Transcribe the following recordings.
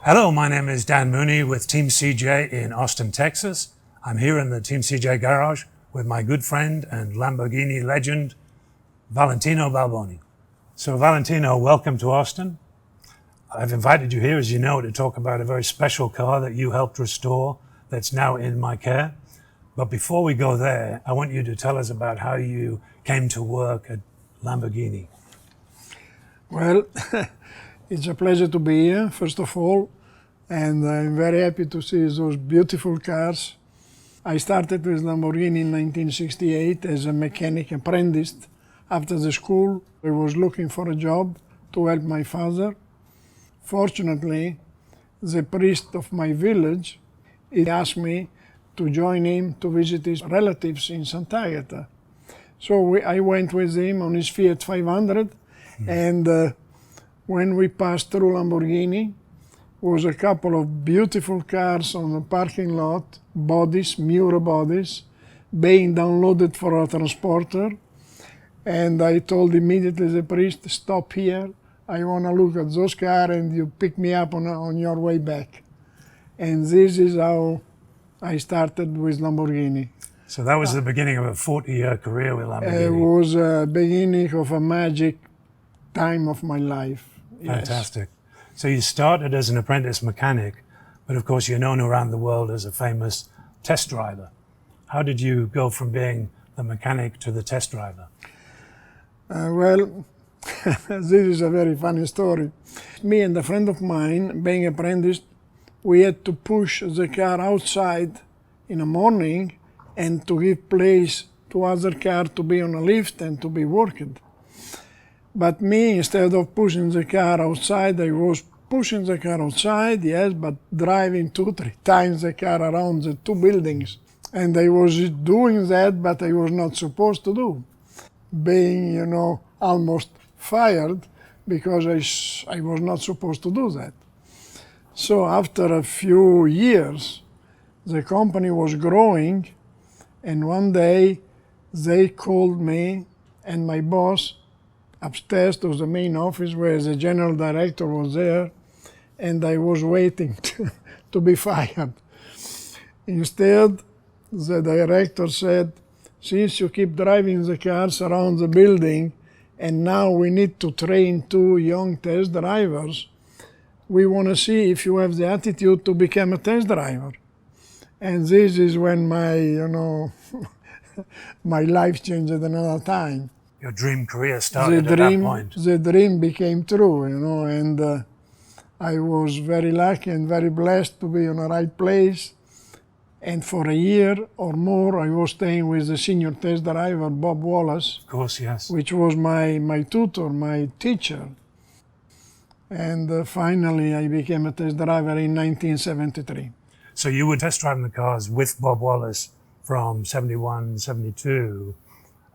Hello, my name is Dan Mooney with Team CJ in Austin, Texas. I'm here in the Team CJ garage with my good friend and Lamborghini legend, Valentino Balboni. So Valentino, welcome to Austin. I've invited you here, as you know, to talk about a very special car that you helped restore that's now in my care. But before we go there, I want you to tell us about how you came to work at Lamborghini. Well, it's a pleasure to be here, first of all, and I'm very happy to see those beautiful cars. I started with Lamborghini in 1968 as a mechanic apprentice. After the school, I was looking for a job to help my father. Fortunately, the priest of my village, he asked me to join him to visit his relatives in Santa Agata. So I went with him on his Fiat 500, and when we passed through Lamborghini, was a couple of beautiful cars on the parking lot, bodies, Miura bodies, being downloaded for a transporter. And I told immediately the priest, stop here, I want to look at those cars and you pick me up on your way back. And this is how I started with Lamborghini. So that was the beginning of a 40-year career with Lamborghini. It was a beginning of a magic time of my life. Fantastic. So you started as an apprentice mechanic, but of course you're known around the world as a famous test driver. How did you go from being the mechanic to the test driver? Well, this is a very funny story. Me and a friend of mine, being apprenticed, we had to push the car outside in the morning and to give place to other cars to be on a lift and to be working. But me, instead of pushing the car outside, I was pushing the car outside, yes, but driving 2-3 times the car around the two buildings. And I was doing that, but I was not supposed to do. Being, almost fired because I was not supposed to do that. So after a few years, the company was growing, and one day they called me and my boss upstairs to the main office where the general director was there, and I was waiting to be fired. Instead, the director said, since you keep driving the cars around the building and now we need to train 2 young test drivers, we want to see if you have the attitude to become a test driver. And this is when my, my life changed another time. Your dream career started at that point. The dream became true, and I was very lucky and very blessed to be in the right place. And for a year or more, I was staying with the senior test driver, Bob Wallace. Of course, yes. Which was my tutor, my teacher. And finally, I became a test driver in 1973. So you were test driving the cars with Bob Wallace from 71, 72,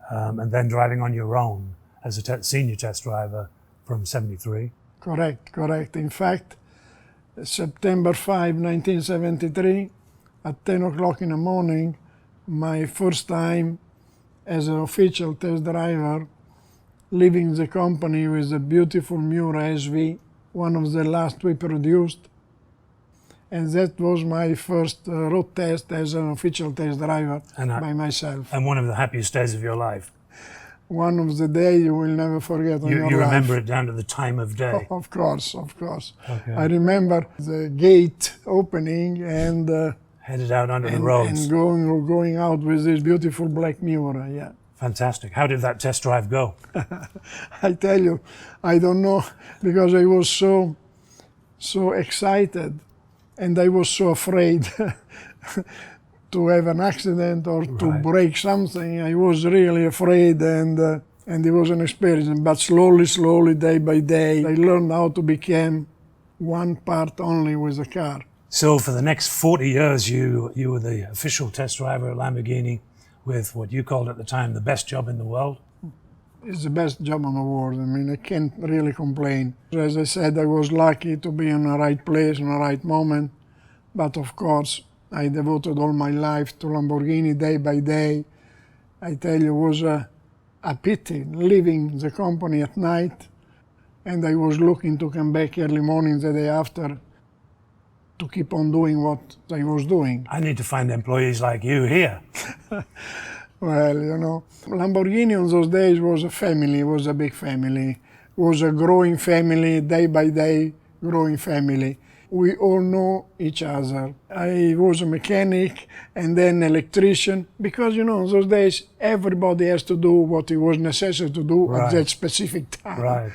and then driving on your own as a senior test driver from 73? Correct. In fact, September 5, 1973, at 10 o'clock in the morning, my first time as an official test driver, leaving the company with a beautiful Miura SV, one of the last we produced. And that was my first road test as an official test driver by myself. And one of the happiest days of your life. One of the days you will never forget in your life. You remember it down to the time of day. Of course. Okay. I remember the gate opening and headed out onto the roads. And going out with this beautiful black Miura, yeah. Fantastic. How did that test drive go? I tell you, I don't know, because I was so excited and I was so afraid to have an accident or to break something. I was really afraid, and it was an experience. But slowly, day by day, I learned how to become one part only with the car. So for the next 40 years, you were the official test driver at Lamborghini with what you called at the time the best job in the world? It's the best job in the world. I mean, I can't really complain. As I said, I was lucky to be in the right place, in the right moment. But of course, I devoted all my life to Lamborghini day by day. I tell you, it was a pity leaving the company at night, and I was looking to come back early morning the day after to keep on doing what I was doing. I need to find employees like you here. Well, Lamborghini on those days was a family, was a big family, was a growing family, day by day, growing family. We all know each other. I was a mechanic and then electrician, because, in those days, everybody has to do what it was necessary to do at that specific time. Right.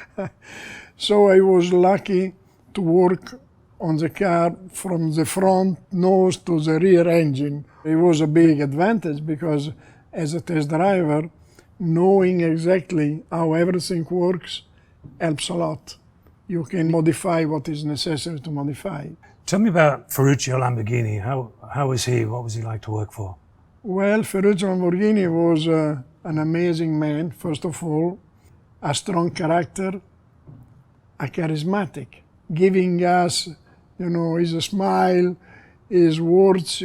So I was lucky to work on the car from the front nose to the rear engine. It was a big advantage because as a test driver, knowing exactly how everything works helps a lot. You can modify what is necessary to modify. Tell me about Ferruccio Lamborghini. How was he? What was he like to work for? Well, Ferruccio Lamborghini was an amazing man, first of all, a strong character, a charismatic, giving us, his smile, his words,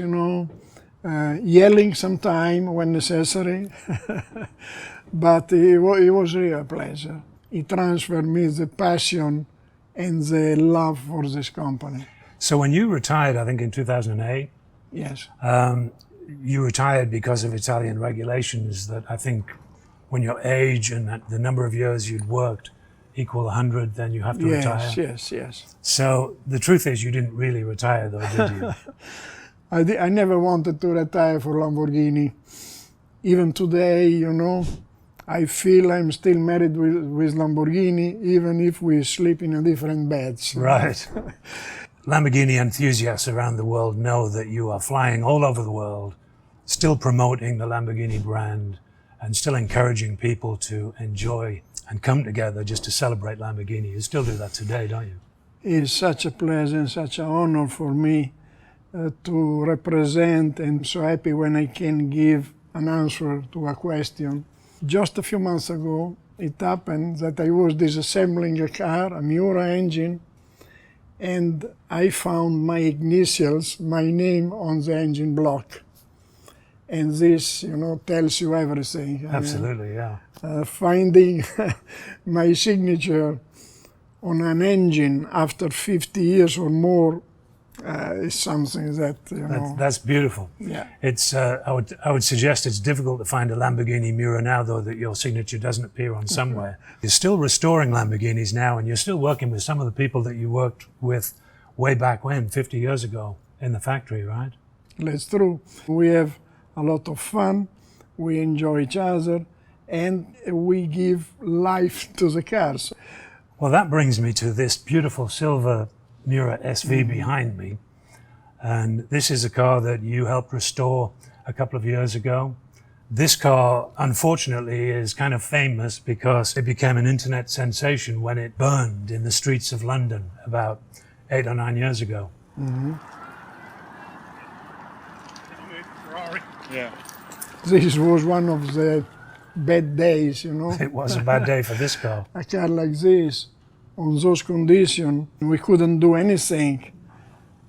yelling sometime when necessary, but it was really a pleasure. He transferred me the passion and the love for this company. So when you retired, I think in 2008, yes, you retired because of Italian regulations that I think when your age and the number of years you'd worked equal 100, then you have to retire. Yes. So the truth is you didn't really retire though, did you? I never wanted to retire for Lamborghini. Even today, I feel I'm still married with Lamborghini, even if we sleep in different beds. Right. Lamborghini enthusiasts around the world know that you are flying all over the world, still promoting the Lamborghini brand and still encouraging people to enjoy and come together just to celebrate Lamborghini. You still do that today, don't you? It's such a pleasure and such an honor for me to represent, and I'm so happy when I can give an answer to a question. Just a few months ago, it happened that I was disassembling a car, a Miura engine, and I found my initials, my name on the engine block. And this, tells you everything. Absolutely, yeah. Finding my signature on an engine after 50 years or more is something that, That's beautiful. Yeah. It's, I would suggest it's difficult to find a Lamborghini Miura now, though, that your signature doesn't appear on somewhere. You're still restoring Lamborghinis now, and you're still working with some of the people that you worked with way back when, 50 years ago, in the factory, right? That's true. We have a lot of fun, we enjoy each other, and we give life to the cars. Well, that brings me to this beautiful silver Miura SV behind me. And this is a car that you helped restore a couple of years ago. This car, unfortunately, is kind of famous because it became an internet sensation when it burned in the streets of London about 8 or 9 years ago. Ferrari. Yeah. This was one of the bad days, It was a bad day for this car. A car like this, on those conditions, we couldn't do anything.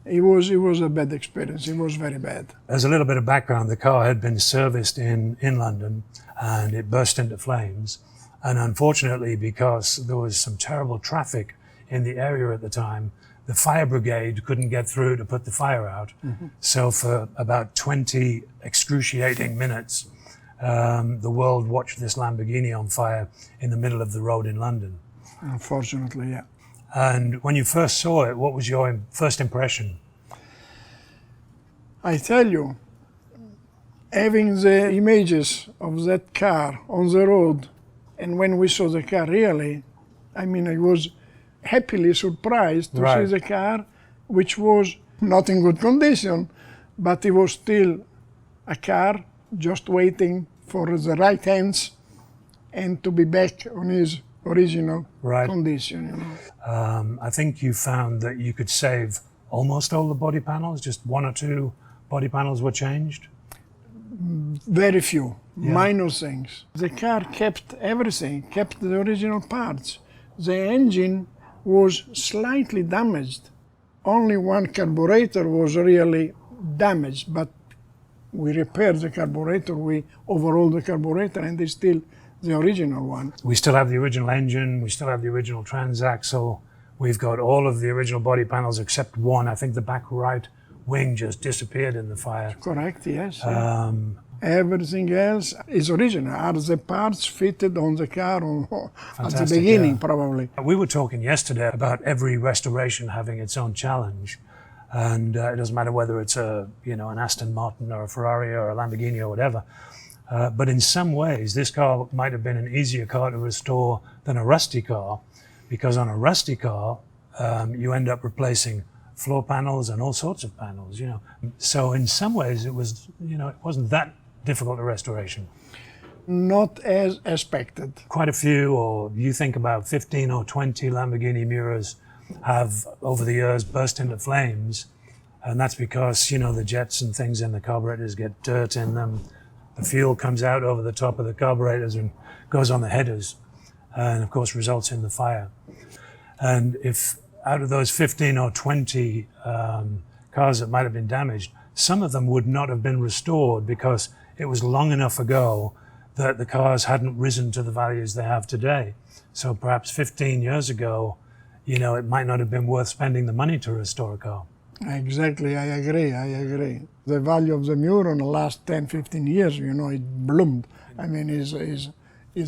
It was a bad experience. It was very bad. As a little bit of background, the car had been serviced in London and it burst into flames. And unfortunately, because there was some terrible traffic in the area at the time, the fire brigade couldn't get through to put the fire out. So for about 20 excruciating minutes, the world watched this Lamborghini on fire in the middle of the road in London. Unfortunately, yeah. And when you first saw it, what was your first impression? I tell you, having the images of that car on the road, and when we saw the car really, I was happily surprised to see the car, which was not in good condition, but it was still a car just waiting for the right hands and to be back on his original condition. I think you found that you could save almost all the body panels, just 1 or 2 body panels were changed? Very few, minor things. The car kept everything, kept the original parts. The engine was slightly damaged. Only one carburetor was really damaged, but we repaired the carburetor, we overhauled the carburetor, and it's still the original one. We still have the original engine, we still have the original transaxle, We've got all of the original body panels except one. I think the back right wing just disappeared in the fire. Correct, yes. Everything else is original. Are the parts fitted on the car at the beginning, probably? We were talking yesterday about every restoration having its own challenge. And it doesn't matter whether it's an Aston Martin or a Ferrari or a Lamborghini or whatever. But in some ways, this car might have been an easier car to restore than a rusty car, because on a rusty car, you end up replacing floor panels and all sorts of panels, So in some ways, it wasn't that difficult a restoration. Not as expected. Quite a few, or you think about 15 or 20 Lamborghini Miuras have, over the years, burst into flames. And that's because, the jets and things in the carburetors get dirt in them. The fuel comes out over the top of the carburetors and goes on the headers, and of course results in the fire. And if out of those 15 or 20 cars that might have been damaged, some of them would not have been restored because it was long enough ago that the cars hadn't risen to the values they have today. So perhaps 15 years ago, it might not have been worth spending the money to restore a car. Exactly, I agree. The value of the Miura in the last 10, 15 years, it bloomed. I mean, is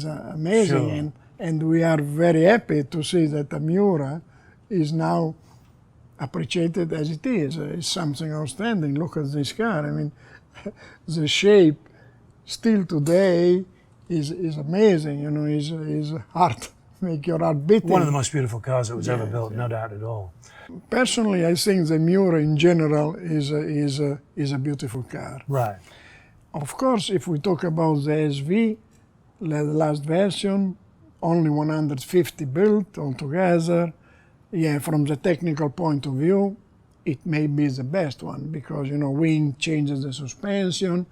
amazing. Sure. And we are very happy to see that the Miura is now appreciated as it is. It's something outstanding. Look at this car. I mean, the shape still today is amazing. Is heart, make your heart beating. One of the most beautiful cars that was ever built, no doubt at all. Personally, I think the Miura in general is a beautiful car. Right. Of course, if we talk about the SV, the last version, only 150 built altogether. Yeah, from the technical point of view, it may be the best one because, we changed the suspension,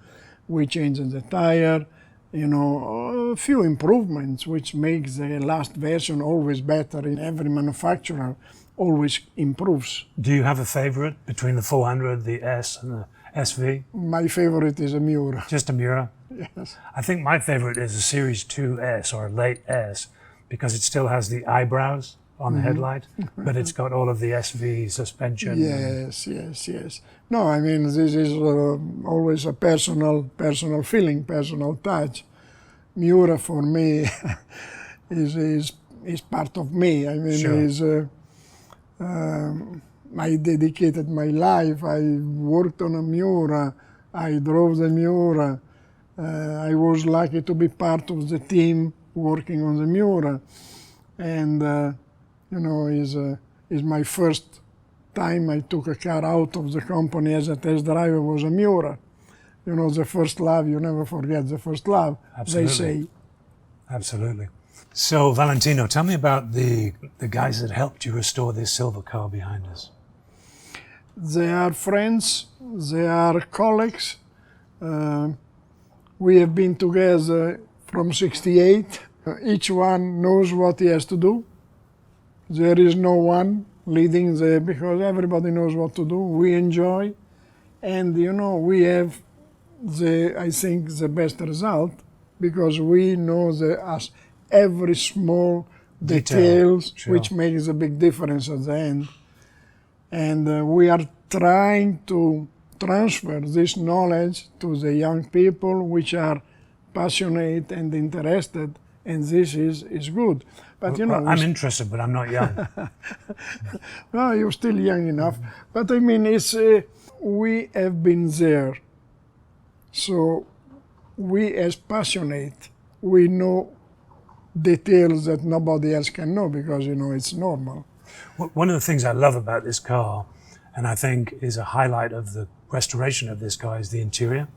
we changed the tire, a few improvements which makes the last version always better. In every manufacturer always improves. Do you have a favorite between the 400, the S, and the SV? My favorite is a Miura. Just a Miura? Yes. I think my favorite is a Series 2S or a late S because it still has the eyebrows on the headlight, but it's got all of the SV suspension. Yes. No, I mean, this is always a personal feeling, personal touch. Miura for me is part of me. I mean, Sure. I dedicated my life. I worked on a Miura. I drove the Miura. I was lucky to be part of the team working on the Miura, and is my first time I took a car out of the company as a test driver was a Miura. The first love, you never forget the first love. Absolutely. They say. Absolutely. So, Valentino, tell me about the guys that helped you restore this silver car behind us. They are friends, they are colleagues. We have been together from '68. Each one knows what he has to do. There is no one leading there because everybody knows what to do. We enjoy, and we have I think the best result because we know every small details Sure. which makes a big difference at the end. And we are trying to transfer this knowledge to the young people which are passionate and interested, and this is good. But Well, I'm interested, but I'm not young. well, you're still young enough. But I mean, we have been there. So we as passionate, we know details that nobody else can know because, it's normal. One of the things I love about this car, and I think is a highlight of the restoration of this car, is the interior.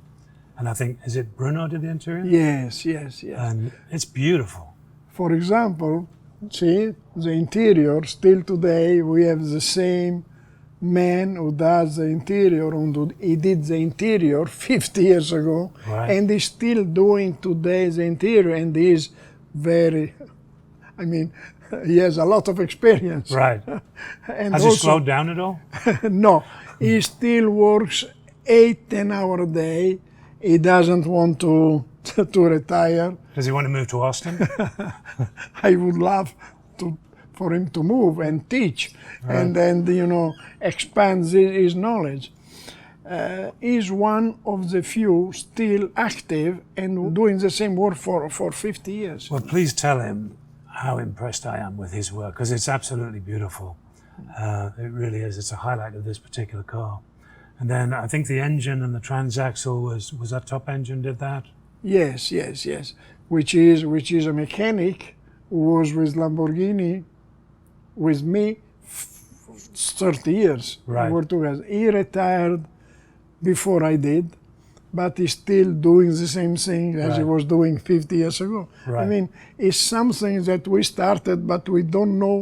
And I think, is it Bruno did the interior? Yes. And it's beautiful. For example, see, the interior, still today, we have the same man who does the interior, and he did the interior 50 years ago, Right. and he's still doing today the interior, and he's very, he has a lot of experience. Right. And Has he slowed down at all? No, he still works 8-10 hours a day. He doesn't want to retire. Does he want to move to Austin? I would love for him to move and teach, Right. and expand his knowledge. He's one of the few still active and doing the same work for 50 years. Well, please tell him how impressed I am with his work, because it's absolutely beautiful. It really is. It's a highlight of this particular car. And then I think the engine and the transaxle was that top engine did that? Yes. Which is a mechanic who was with Lamborghini with me 30 years. Right. We were together. He retired before I did, but he's still doing the same thing as he Right. was doing 50 years ago. Right. I mean, it's something that we started, but we don't know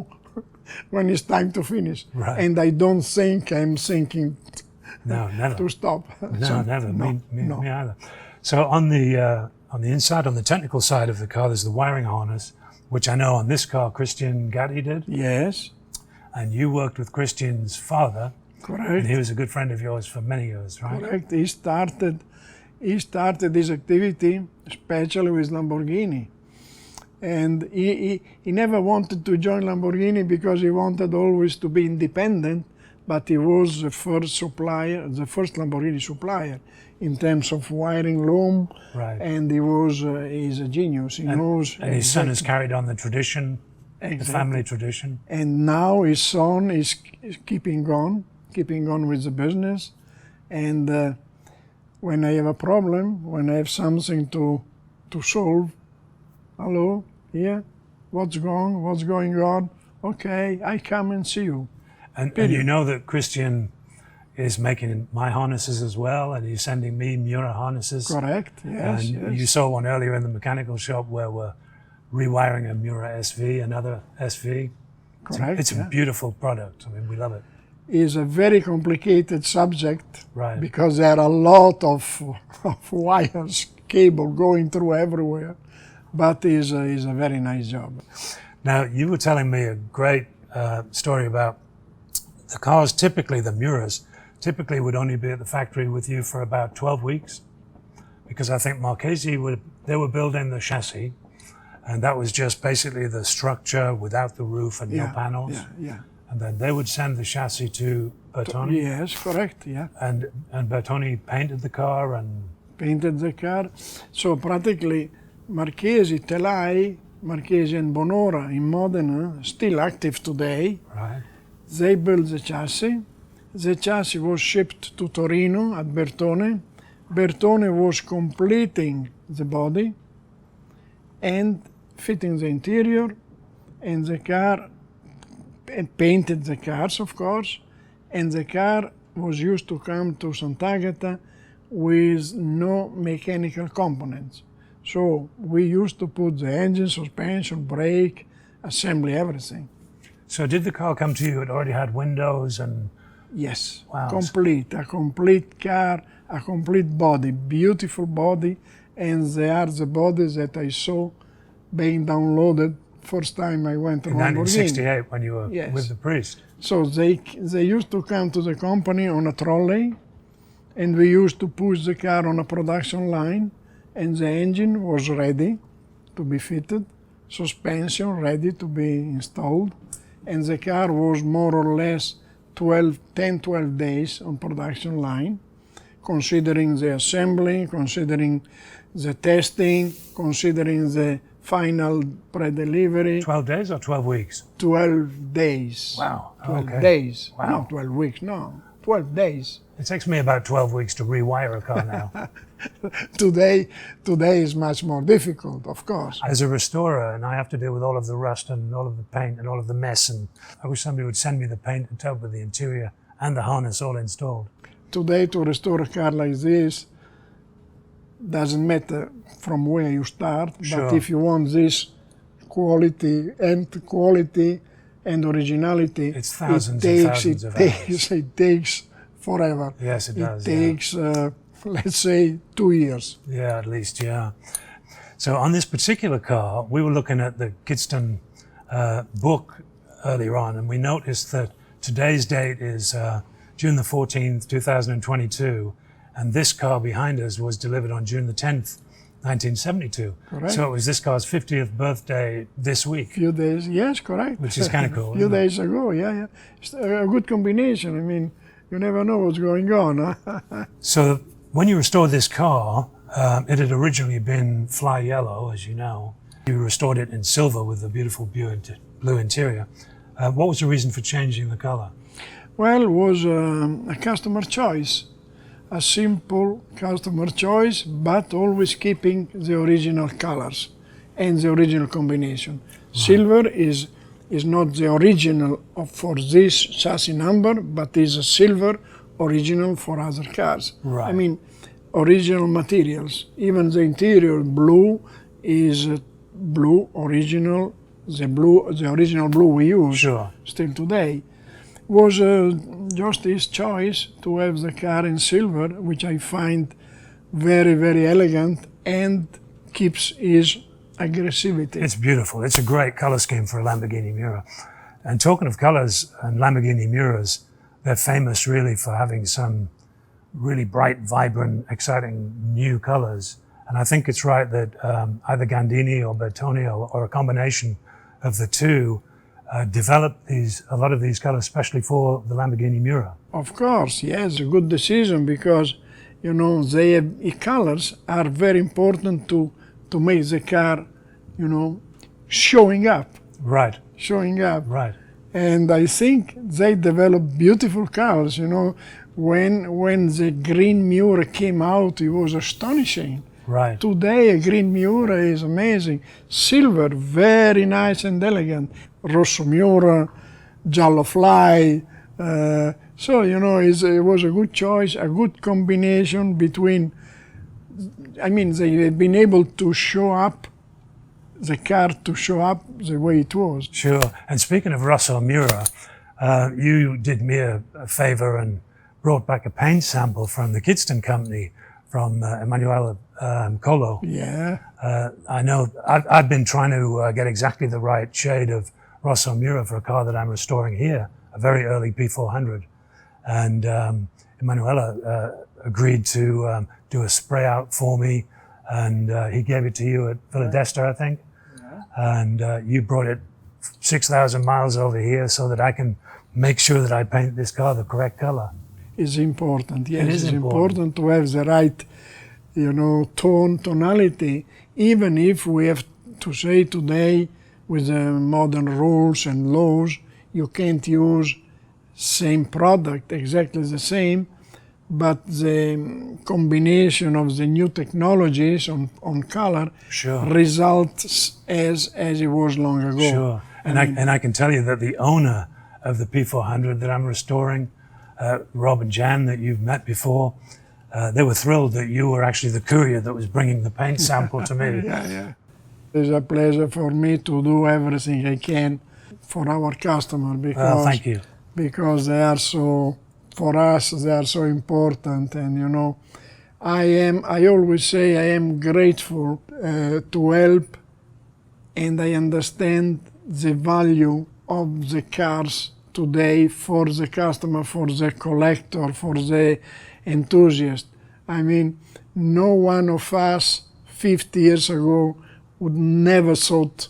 when it's time to finish. Right. And I don't think I'm thinking No, never. to stop. No, So, never. no. Me either. So on the inside, on the technical side of the car, there's the wiring harness, which I know on this car Christian Gatti did, Yes, and you worked with Christian's father, correct. and he was a good friend of yours for many years, right? Correct. He started his activity, especially with Lamborghini. And he never wanted to join Lamborghini because he wanted always to be independent, but he was the first supplier, the first Lamborghini supplier in terms of wiring loom, Right. and he's a genius. He knows. And his son has exactly- carried on the tradition, the exactly. family tradition. And now his son is keeping on with the business. And when I have a problem, when I have something to solve, hello, here, what's going on? Okay, I come and see you. And Period. you know that Christian is making my harnesses as well, and he's sending me Miura harnesses. Correct, yes, And yes. you saw one earlier in the mechanical shop where we're rewiring a Miura SV, another SV. Correct, It's a yeah. beautiful product. I mean, we love it. Is a very complicated subject Right. because there are a lot of wires, cable going through everywhere, but is a very nice job. Now, you were telling me a great story about the cars, typically the Miuras, typically would only be at the factory with you for about 12 weeks. Because I think Marchesi, they were building the chassis, and that was just basically the structure without the roof and no panels. Yeah. And then they would send the chassis to Bertoni, Yes, correct, yeah. and Bertoni painted the car and Painted the car. So practically Marchesi, Telai, Marchesi and Bonora in Modena, still active today. right. They built the chassis. The chassis was shipped to Torino at Bertone. Bertone was completing the body and fitting the interior, and the car, and painted the cars, of course, and the car was used to come to Sant'Agata with no mechanical components. So we used to put the engine, suspension, brake, assembly, everything. So did the car come to you? It already had windows and Yes, Wow. a complete car, a complete body, beautiful body, and they are the bodies that I saw being downloaded first time I went to in Lamborghini. 1968 when you were Yes. with the priest. So they used to come to the company on a trolley, and we used to push the car on a production line, and the engine was ready to be fitted, suspension ready to be installed, and the car was more or less 10-12 days on production line, considering the assembly, considering the testing, considering the final pre-delivery. 12 days or 12 weeks? 12 days. Wow. 12 Okay. days. Wow. Not 12 weeks, no. 12 days. It takes me about 12 weeks to rewire a car now. Today is much more difficult, of course. As a restorer, and I have to deal with all of the rust and all of the paint and all of the mess, and I wish somebody would send me the paint and tub with the interior and the harness all installed. Today, to restore a car like this, doesn't matter from where you start, Sure. but if you want this quality and originality, It's thousands and thousands of hours. it takes forever. Yes, it does, It yeah. takes, let's say, 2 years. Yeah, at least, yeah. So on this particular car, we were looking at the Kidston book earlier on, and we noticed that today's date is June the 14th, 2022, and this car behind us was delivered on June the 10th, 1972. Correct. So it was this car's 50th birthday this week. Few days, yes, correct. Which is kind of cool. Few days ago, yeah. It's a good combination. I mean, you never know what's going on. Huh? So when you restored this car, it had originally been fly yellow, as you know. You restored it in silver with a beautiful blue interior. What was the reason for changing the color? Well, it was a customer choice. A simple customer choice, but always keeping the original colors and the original combination. Right. Silver is not the original for this chassis number, but is a silver original for other cars. Right. I mean, original materials. Even the interior blue is blue original. The original blue we use still today. Was just his choice to have the car in silver, which I find very, very elegant and keeps his aggressivity. It's beautiful. It's a great color scheme for a Lamborghini Miura. And talking of colors and Lamborghini Miuras, they're famous really for having some really bright, vibrant, exciting new colors. And I think it's right that either Gandini or Bertoni or a combination of the two developed a lot of these colors, especially for the Lamborghini Miura. Of course, yes, a good decision because, you know, the colors are very important to make the car, you know, showing up. Right. Showing up. Right. And I think they developed beautiful colors, you know. When the green Miura came out, it was astonishing. Right. Today, a green Miura is amazing. Silver, very nice and elegant. Rosso Miura, Giallo Fly. So, you know, it was a good choice, a good combination between, I mean, they had been able to show up, the car to show up the way it was. Sure. And speaking of Rosso Miura, you did me a favor and brought back a paint sample from the Kidston company from Emanuele Colo. Yeah. I know I've been trying to get exactly the right shade of Rosso Miura for a car that I'm restoring here, a very early P400. And Emanuele agreed to do a spray out for me, and he gave it to you at Villa d'Este, I think. Yeah. And you brought it 6,000 miles over here so that I can make sure that I paint this car the correct color. It's important, yes. It is important to have the right, you know, tonality, even if we have to say today with the modern rules and laws, you can't use same product, exactly the same, but the combination of the new technologies on color results as it was long ago. Sure, and I can tell you that the owner of the P400 that I'm restoring, Rob and Jan, that you've met before, they were thrilled that you were actually the courier that was bringing the paint sample to me. Yeah. It's a pleasure for me to do everything I can for our customer because, thank you. Because they are so, for us, they are so important. And, you know, I always say I am grateful to help, and I understand the value of the cars today for the customer, for the collector, for the enthusiast. I mean, no one of us 50 years ago would never thought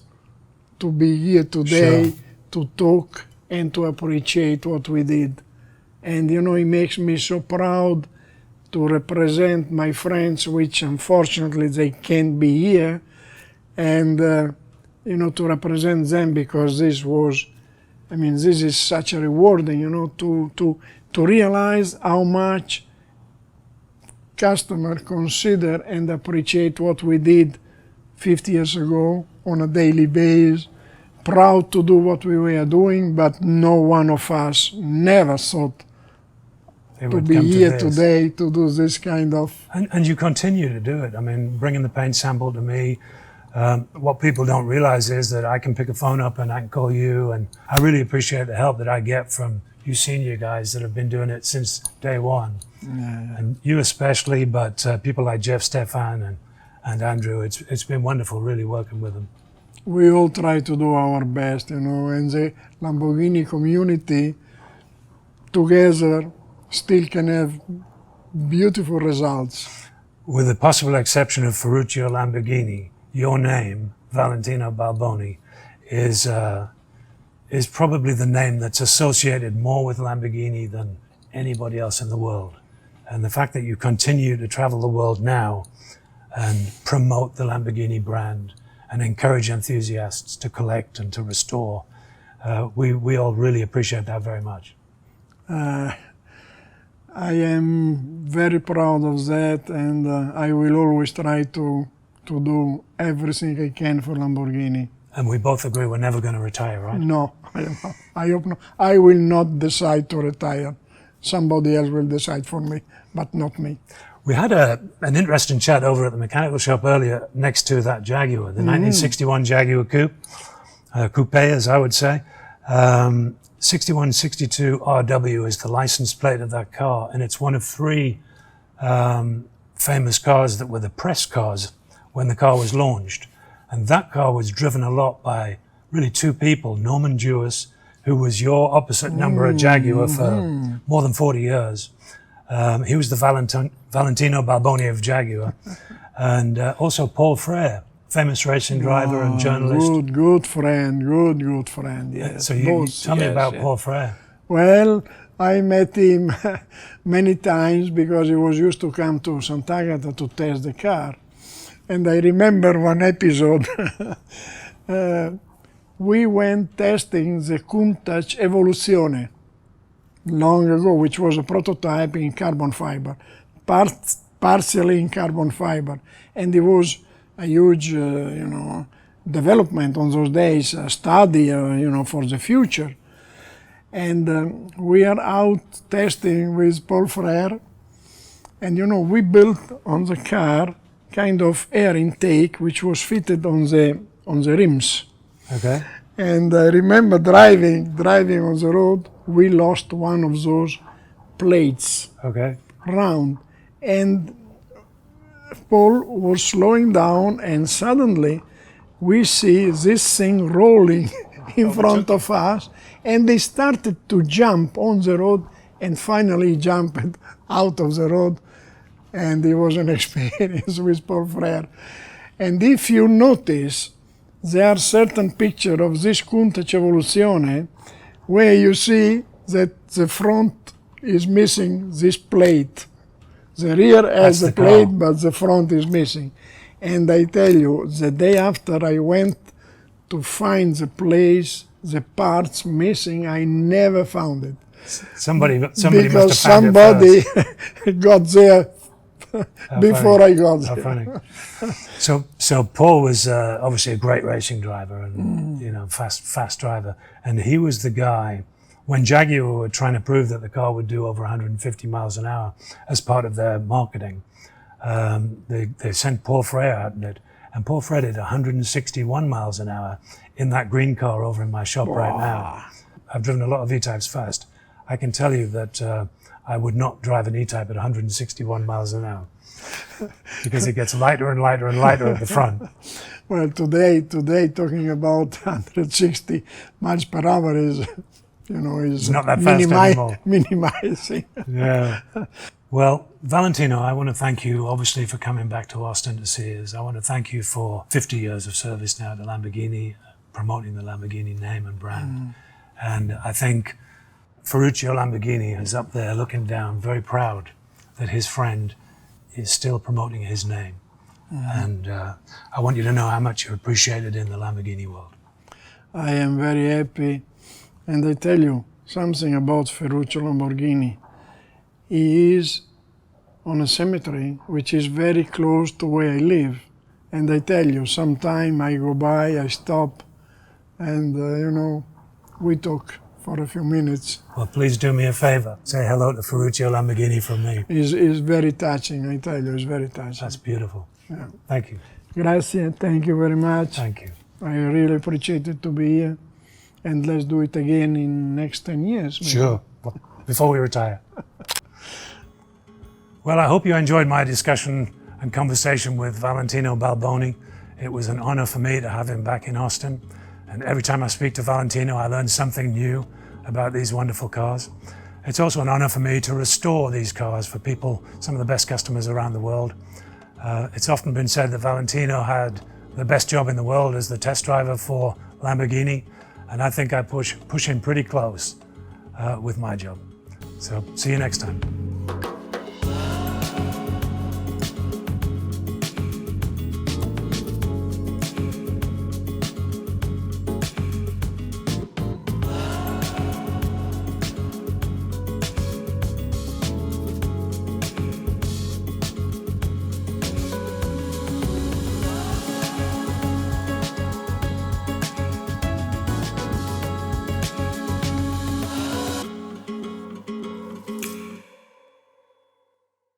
to be here today to talk and to appreciate what we did. And, you know, it makes me so proud to represent my friends, which unfortunately they can't be here, and, you know, to represent them because this was, I mean, this is such a rewarding, you know, to realize how much customers consider and appreciate what we did 50 years ago on a daily basis, proud to do what we were doing, but no one of us never thought to be here today to do this kind of... And you continue to do it. I mean, bringing the paint sample to me, what people don't realize is that I can pick a phone up and I can call you, and I really appreciate the help that I get from you senior guys that have been doing it since day one. Yeah. And you especially, but people like Jeff Stefan and Andrew, it's been wonderful really working with them. We all try to do our best, you know, and the Lamborghini community together still can have beautiful results. With the possible exception of Ferruccio Lamborghini, your name, Valentino Balboni, is probably the name that's associated more with Lamborghini than anybody else in the world. And the fact that you continue to travel the world now and promote the Lamborghini brand and encourage enthusiasts to collect and to restore, we all really appreciate that very much. I am very proud of that, and I will always try to do everything I can for Lamborghini. And we both agree we're never going to retire, right? No, I hope not. I will not decide to retire. Somebody else will decide for me, but not me. We had an interesting chat over at the mechanical shop earlier next to that Jaguar, the 1961 Jaguar Coupe, Coupe as I would say. 6162 RW is the license plate of that car, and it's one of three famous cars that were the press cars when the car was launched. And that car was driven a lot by really two people, Norman Jewis, who was your opposite number at Jaguar for more than 40 years. He was the Valentino Balboni of Jaguar. And also Paul Frere, famous racing driver and journalist. Good friend, yes. So you tell me about Paul Frere. Well, I met him many times because he was used to come to Sant'Agata to test the car. And I remember one episode. We went testing the Countach Evoluzione long ago, which was a prototype in carbon fiber, partially in carbon fiber. And it was a huge, development on those days, a study, for the future. And we are out testing with Paul Frere, and we built on the car kind of air intake which was fitted on the rims. Okay. And I remember driving on the road, we lost one of those plates. Okay. Round, and Paul was slowing down, and suddenly we see this thing rolling in front of us, and they started to jump on the road, and finally jumped out of the road, and it was an experience with Paul Frere. And if you notice, there are certain pictures of this Countach Evoluzione where you see that the front is missing this plate. The rear has the plate, but the front is missing. And I tell you, the day after I went to find the place, the parts missing, I never found it. Somebody must have because found it somebody got there before I got there. How funny. So Paul was obviously a great racing driver and fast driver, and he was the guy when Jaguar were trying to prove that the car would do over 150 miles an hour as part of their marketing. They sent Paul Frere out in it, and Paul Frere did 161 miles an hour in that green car over in my shop right now. I've driven a lot of E-types fast. I can tell you that I would not drive an E-type at 161 miles an hour because it gets lighter and lighter and lighter at the front. Well, today talking about 160 miles per hour is, is not that fast anymore. Minimizing. Yeah. Well, Valentino, I want to thank you, obviously, for coming back to Austin to see us. I want to thank you for 50 years of service now to Lamborghini, promoting the Lamborghini name and brand. And I think Ferruccio Lamborghini is up there looking down, very proud that his friend is still promoting his name. And I want you to know how much you're appreciated in the Lamborghini world. I am very happy. And I tell you something about Ferruccio Lamborghini. He is on a cemetery which is very close to where I live. And I tell you, sometime I go by, I stop, and we talk for a few minutes. Well, please do me a favor. Say hello to Ferruccio Lamborghini from me. It's very touching, I tell you, it's very touching. That's beautiful. Yeah. Thank you. Grazie, thank you very much. Thank you. I really appreciate it to be here. And let's do it again in next 10 years. Maybe. Sure, before we retire. Well, I hope you enjoyed my discussion and conversation with Valentino Balboni. It was an honor for me to have him back in Austin. And every time I speak to Valentino, I learn something new about these wonderful cars. It's also an honor for me to restore these cars for people, some of the best customers around the world. It's often been said that Valentino had the best job in the world as the test driver for Lamborghini, and I think I push him pretty close with my job. So see you next time.